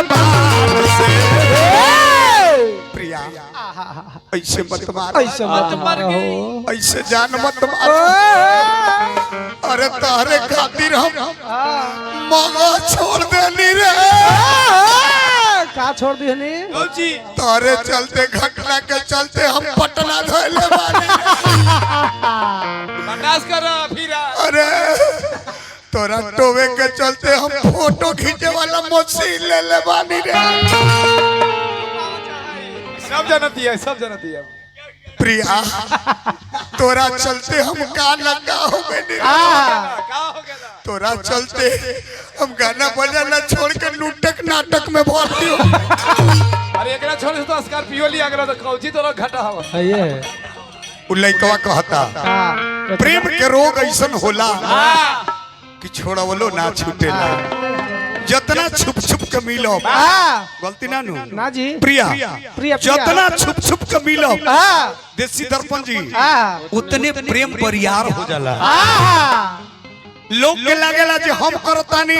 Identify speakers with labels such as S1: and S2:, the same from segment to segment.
S1: के बाल से प्रिया ऐसे मत मार,
S2: ऐसे मत मारो,
S1: ऐसे जान मत मार। अरे तारे खातिर हम मगा छोड़ देनी रे।
S2: का छोड़ दिहनी?
S1: तारे चलते घटना के चलते हम पटना धोले वाले।
S3: बर्दाश्त करो फिर।
S1: अरे तोरा टोवे के चलते हम फोटो खींचे वाला मशीन ले ले बानी रे।
S3: सब जानती है, सब जानती है।
S1: प्रिया तोरा चलते हम गाना का हो गए। तोरा चलते हम गाना बजाना छोड़ के लुटक नाटक में भर्ती हो।
S3: अरे एकरा छोड़ से तो स्कॉर्पियो लिया करो तो कौची तोरा घटा हवा।
S2: ये
S1: उ लइकवा कहता प्रेम के रोग ऐसन होला कि छोड़वलो ना छूटेला। जतना छुप छुप के मिलो गलती ना नु
S2: ना जी
S1: प्रिया,
S2: प्रिया
S1: जतना छुप छुप के मिलो देसी दर्पण जी उतने प्रेम परियार हो जाला। लोग के लागेला जे हम करतानी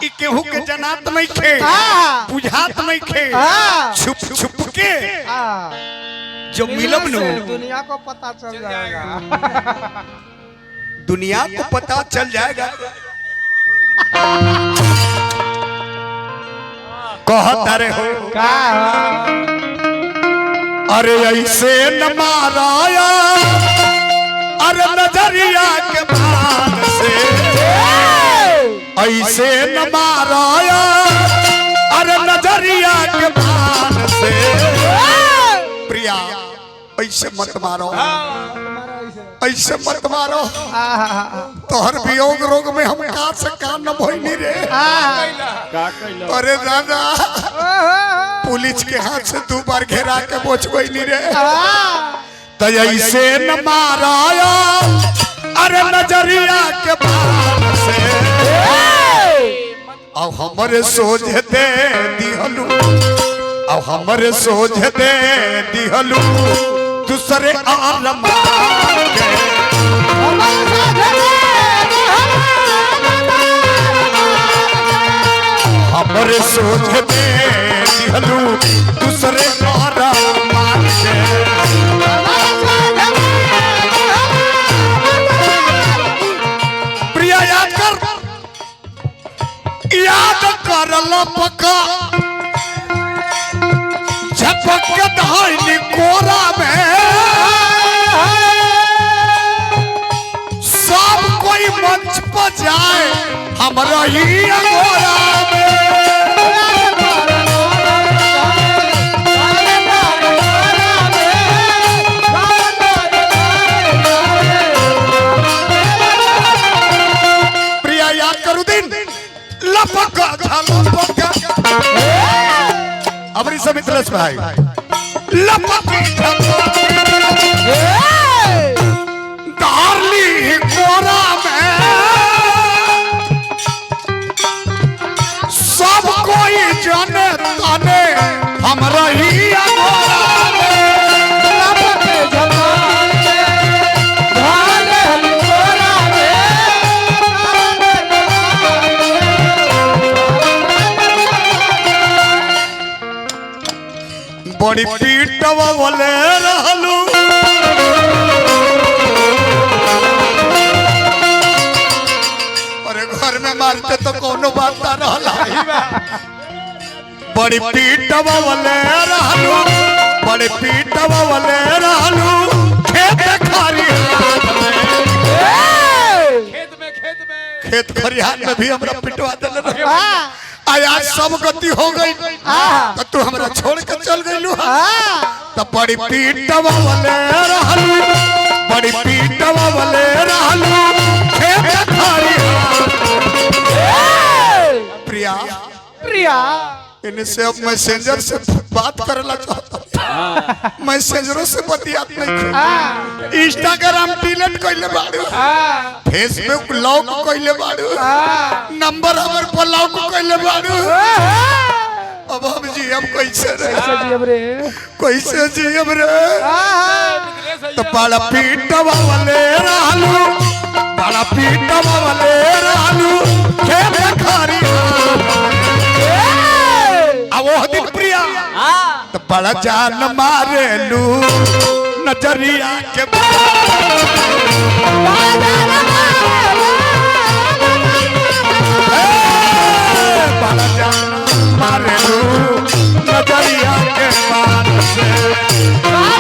S1: ई केहू के जनात नहीं खे, बुझात नहीं खे। छुप छुप के जो मिलब नु
S2: दुनिया को पता चल जाएगा।
S1: दुनिया को पता चल जाएगा। कहता रे हो
S2: का
S1: अरे ऐसे न माराया, अरे नजरिया के बाल से ऐसे न माराया, अरे नजरिया के बाल से प्रिया ऐसे मत मारो, ऐसे मत मारो। तोहर वियोग रोग में हम का से का न भइनी रे। अरे दादा पुलिस के हाथ से 2 बार घेरा के बोझबैनी रे। तो ऐसे न माराया, अरे नजरिया के बाल से अब हमरे सोझते दिहलू, अब हमरे सोझते दिहलू दूसरे आलम के। हमरे सोझते दिहलू दूसरे आलम के। प्रिया याद कर लपका झपक के दहाई कोरा में सब कोई मंच पर जाए हमरा ही अंगोरा में। प्रिया याद करू दिन लपका झलपका अपनी समितलस भाई लपकी डार्ली कोरा में सब कोई जाने ताने हमरा ही अंगोरा में। बड़ी पीटवा वाले रहलू अरे घर में मारते तो कोनो बात ना रहला। बड़ी पीटवा वाले रहलू, बड़ी पीटवा वाले रहलू खेत खरिहान में। खेत खरिहान में भी हमरा पिटवा देले रहे। आज सब गति हो गई तो तू हमरा छोड़ के चल गइलू। तो बड़ी पीटवा वाले रहलू, बड़ी पीटवा वाले रहलू खेत खरिहान। प्रिया
S2: प्रिया
S1: इनसे अब मैसेंजर से बात करना चाहता हूँ। मैसेंजरों से बतियात नहीं। इंस्टाग्राम डिलीट कइले बाड़ू, फेसबुक लॉक कइले बाड़ू, नंबर हमर ब्लॉक कइले बाड़ू। अब हम जी हम कैसे रहे, कैसे जियब रे। तो बड़ा पीटवा वाले रहलू, बड़ा पीटवा वाले रहलू खेत खरिहान। बड़ा जान मारे लू नजरिया के बड़ा जान मारे लू नजरिया के बात से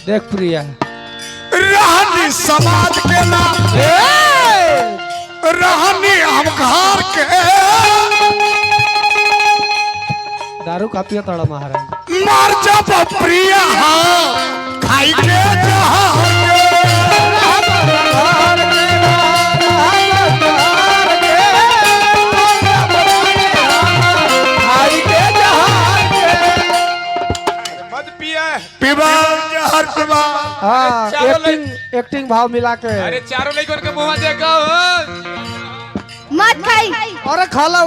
S2: देख प्रिया
S1: रहनी समाज के ना रहनी हम घर के
S2: दारू का पिया तड़ा महाराज
S1: मार जब प्रिया हाँ खाई के
S2: हाँ एक्टिंग भाव मिला के
S3: अरे चारों लड़कों के मुंह देखो
S4: मत खाई
S2: अरे खा लो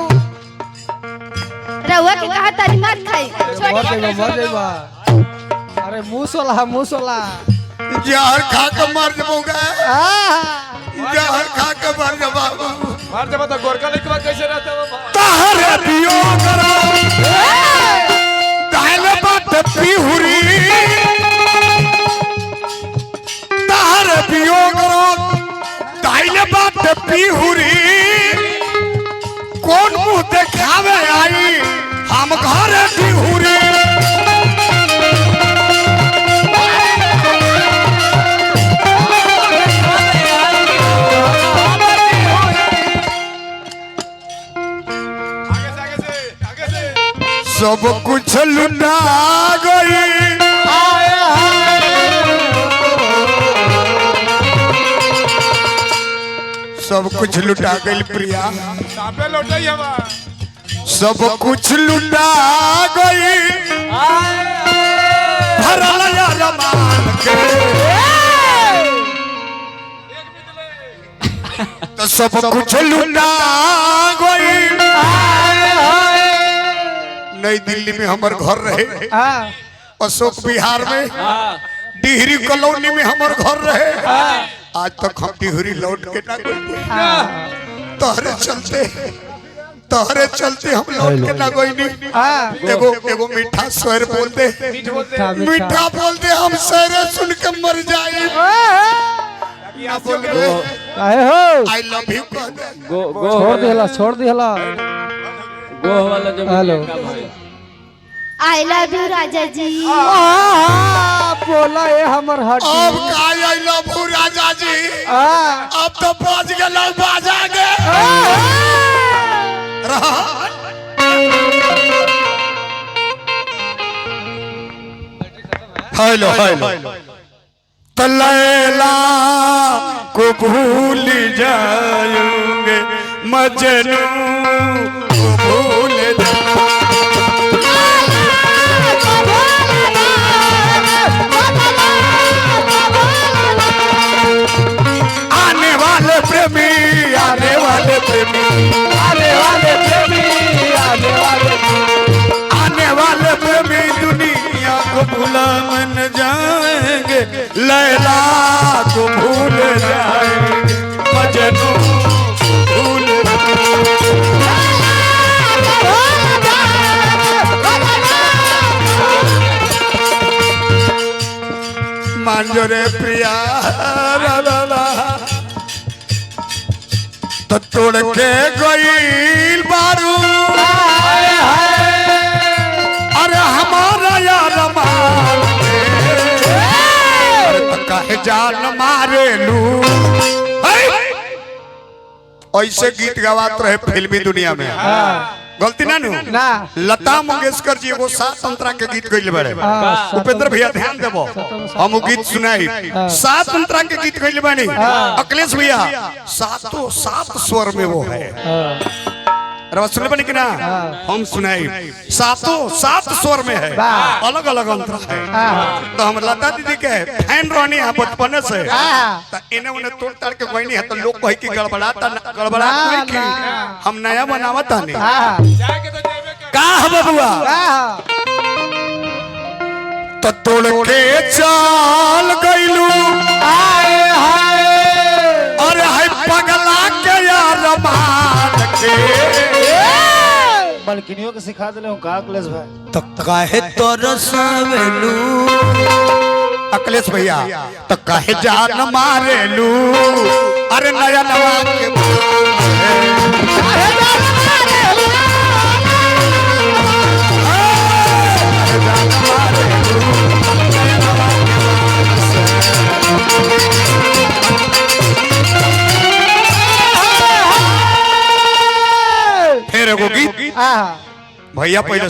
S4: रहुआ के कहा तारी मत खाई
S2: मर जाएगा अरे मुंह सोला
S1: जहर खा के मर जबोगा जहर खा के मर जबा
S3: मार जब तो गोरका लड़का कैसे रहता है
S1: तहरे पियो करो काले बात पिहुरी तहरे पियो करो काले बात पिहुरी कौन मुंह देखावे आई हम घर पिहुरी सब कुछ लुटा गई सब कुछ लुटा गई प्रिया
S3: सापे लौटाई हवा
S1: सब कुछ लुटा गई भरल यार मान के तो सब कुछ लुटा गई नई दिल्ली में हमार घर रहे अशोक विहार में डिहरी कॉलोनी में हमार घर रहे आज तक हम डिहरी लौट के ना गए तोहरे चलते हम लौट के ना गई एगो मीठा स्वर बोल दे मीठा बोल दे हम शेर सुन के मर जाए आई लव यू
S2: छोड़ दिला
S5: गो वाला जो
S2: हेलो
S4: आई लव यू राजा जी
S2: बोला ये हमर हड्डी
S1: अब का आई लव यू राजा जी अब तो पहुंच गए बाजा गे हेलो हेलो तलैला को भूल जाएंगे मजनू को भूल आने वाले प्रेमी आने वाले प्रेमी आने वाले प्रेमी आने वाले प्रेमी दुनिया को भूला मन जाएंगे लैला को भूल जाएंगे मजनू भूल मान जो रे प्रिया ला ला ला। तो तोड़ के गईल बारू अरे हमारा यार मान कहे जान मारे लू ऐसे गीत गवात रहे फिल्मी दुनिया में गलती ना नु
S2: ना
S1: लता मंगेशकर जी एगो 7 अंतरा के गीत गइले बारे
S2: हाँ,
S1: उपेंद्र भैया ध्यान देबो हम वो गीत सुनाई 7 अंतरा के गीत गइले बानी अखिलेश भैया 7 स्वर में वो है अरे सुनले बनी कि ना हम सुनाई 7 स्वर में है अलग अलग अंतर है तो हम लता दीदी के फैन रहनी है बचपन से तो इन्हें उन्हें तोड़ ताड़ के कोई नहीं है तो लोग कहे कि गड़बड़ाता नहीं कि हम नया बनावता नहीं
S3: जाके तो जेबे कर
S1: का है बबुआ तो तोड़ के चाल गइलू अरे हाय पगला के यार मान के
S6: बल्कनियों के सिखा दिले हूं का अखिलेश भाई
S1: तो काहे तरसवेलू अखिलेश भैया तो काहे जान मारेलू अरे नया नवा के फिर एगो गीत भैया पहले